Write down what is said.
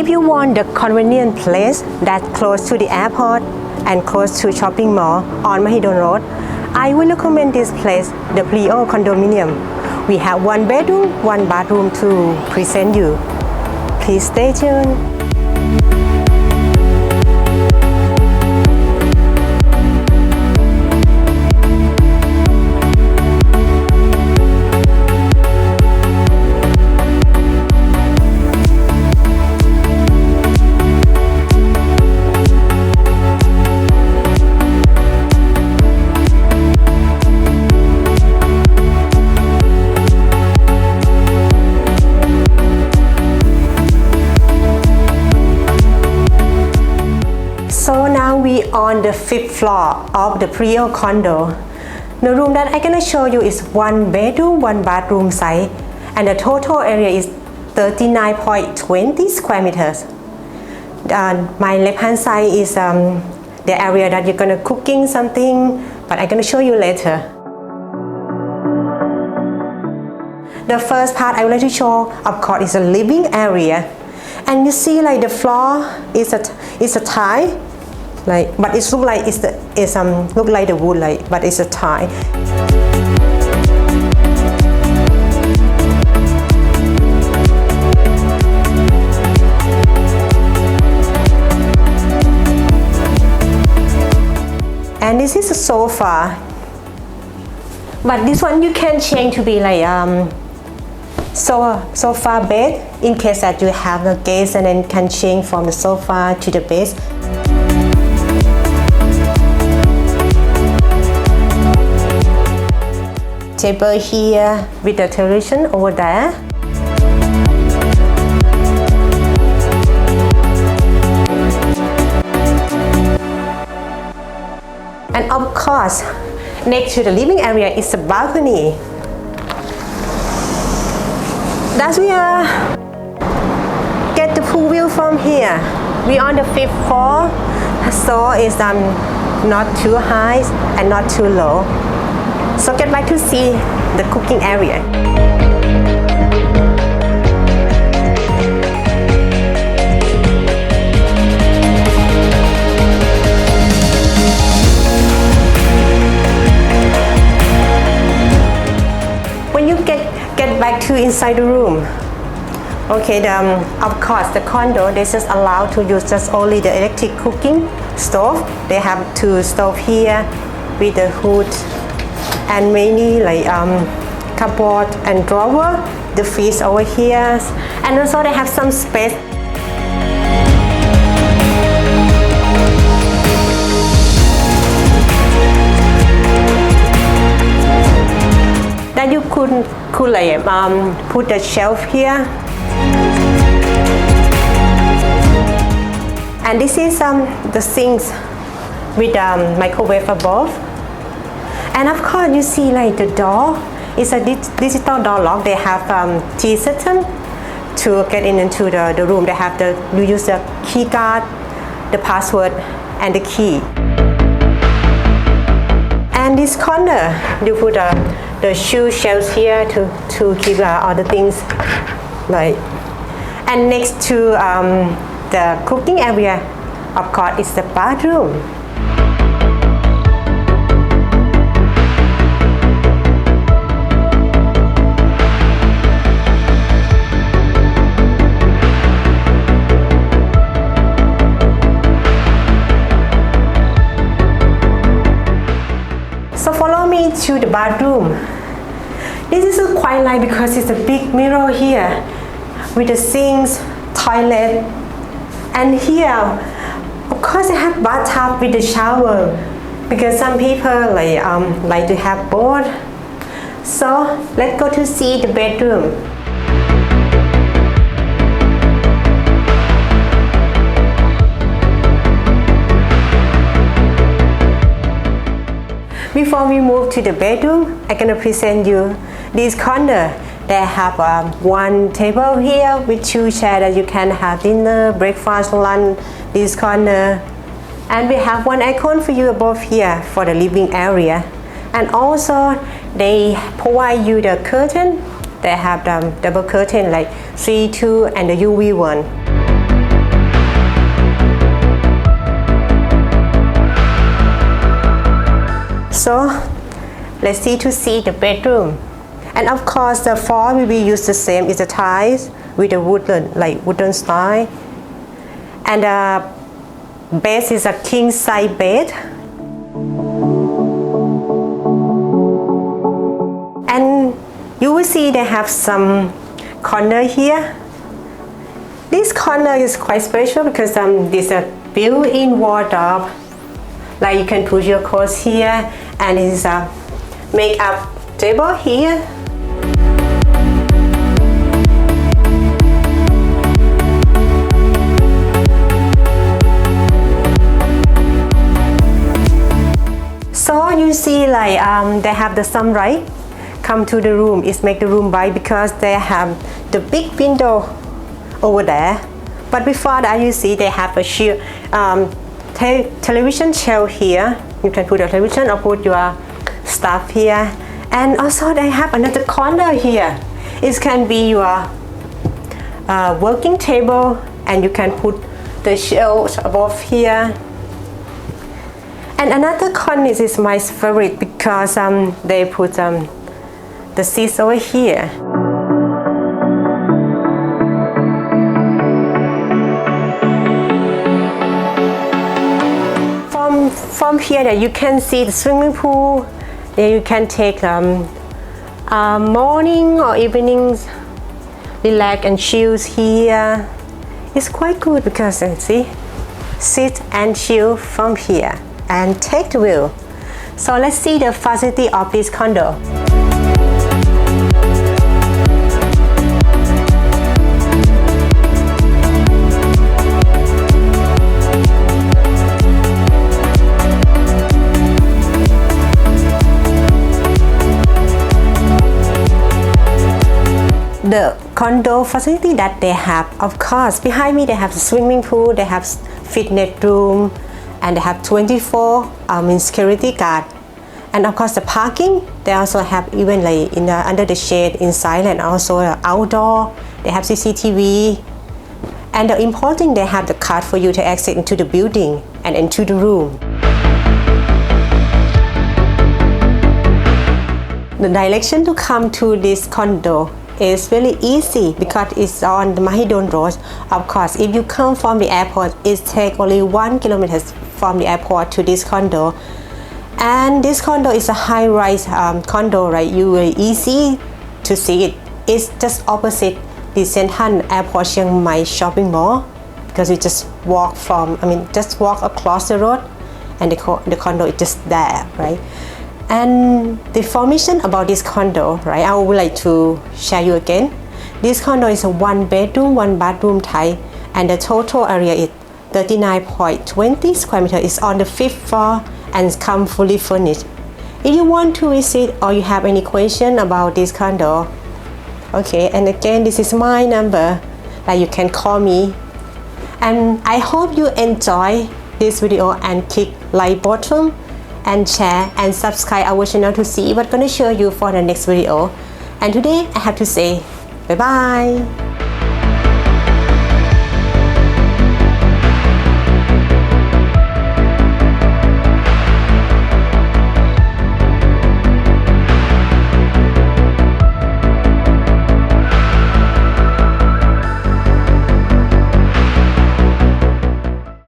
If you want the convenient place that's close to the airport and close to shopping mall on Mahidol Road, I will recommend this place, the Prio Condominium. We have 1 bedroom, 1 bathroom to present you. Please stay tuned. So now we on the 5th floor of the Prio condo. The room that I'm gonna show you is 1 bedroom, 1 bathroom size, and the total area is 39.20 square meters. My left hand side is the area that you're gonna cooking something, but I'm gonna show you later. The first part I would like to show, of course, is a living area, and you see like the floor is a tile. But it look like look like the wood, but it's a tile. And this is a sofa, but this one you can change to be like sofa bed in case that you have a guest, and then can change from the sofa to the bed. Table here with the television over there. And of course, next to the living area is a balcony. That's where get the pool view from here. We on the 5th floor, so it's not too high and not too low. So get back to see the cooking area. When you get back to inside the room, okay, of course the condo, they just allow to use just only the electric cooking stove. They have 2 stoves here with the hood, and many like cupboard and drawer, the fridge over here, and also they have some space. That you could like put the shelf here. And this is the sinks with microwave above. And of course, you see like the door is a digital door lock. They have key system to get into the room. They have you use the key card, the password, and the key. And this corner, you put the shoe shelves here to keep all the things like. And next to the cooking area, of course, is the bathroom. So follow me to the bathroom. This is quite light because it's a big mirror here with the sinks, toilet, and here, of course, I have bathtub with the shower because some people like to have both. So let's go to see the bedroom. Before we move to the bedroom, I'm gonna present you this corner. They have 1 table here with 2 chairs that you can have dinner, breakfast, lunch, this corner. And we have 1 icon for you above here for the living area. And also, they provide you the curtain. They have the double curtain like 3, 2 and the UV one. let's see the bedroom. And of course the floor will be used the same is the tiles with the wooden style. And the bed is a king size bed. And you will see they have some corner here. This corner is quite special because there's a built-in wardrobe. Like you can put your clothes here, and it's a makeup table here. So you see they have the sunlight come to the room. It make the room bright because they have the big window over there. But before that you see they have a television shelf here. You can put a television or put your stuff here. And also they have another corner here. It can be your working table, and you can put the shelves above here. And another corner is my favorite because they put the seats over here. From here that you can see the swimming pool. Then you can take morning or evenings relax and chill here. It's quite good because see, sit and chill from here and take the view. So let's see the facility of this condo. The condo facility that they have, of course, behind me they have the swimming pool, they have fitness room, and they have 24 security guard. And of course the parking, they also have even under the shade inside, and also outdoor, they have CCTV. And the important thing, they have the card for you to exit into the building and into the room. The direction to come to this condo is really easy because it's on the Mahidol Road. Of course, if you come from the airport, it takes only 1 kilometer from the airport to this condo. And this condo is a high-rise condo, right? You will easy to see it. It's just opposite the Central Airport Chiang Mai shopping mall, because you just walk across the road, and the condo is just there, right? And the information about this condo, right, I would like to share you again. This condo is a 1 bedroom, 1 bathroom type, and the total area is 39.20 square meters. It's on the 5th floor and come fully furnished. If you want to visit or you have any question about this condo, okay, and again, this is my number that you can call me. And I hope you enjoy this video and click like button and share and subscribe our channel to see what's gonna show you for the next video. And today I have to say bye bye.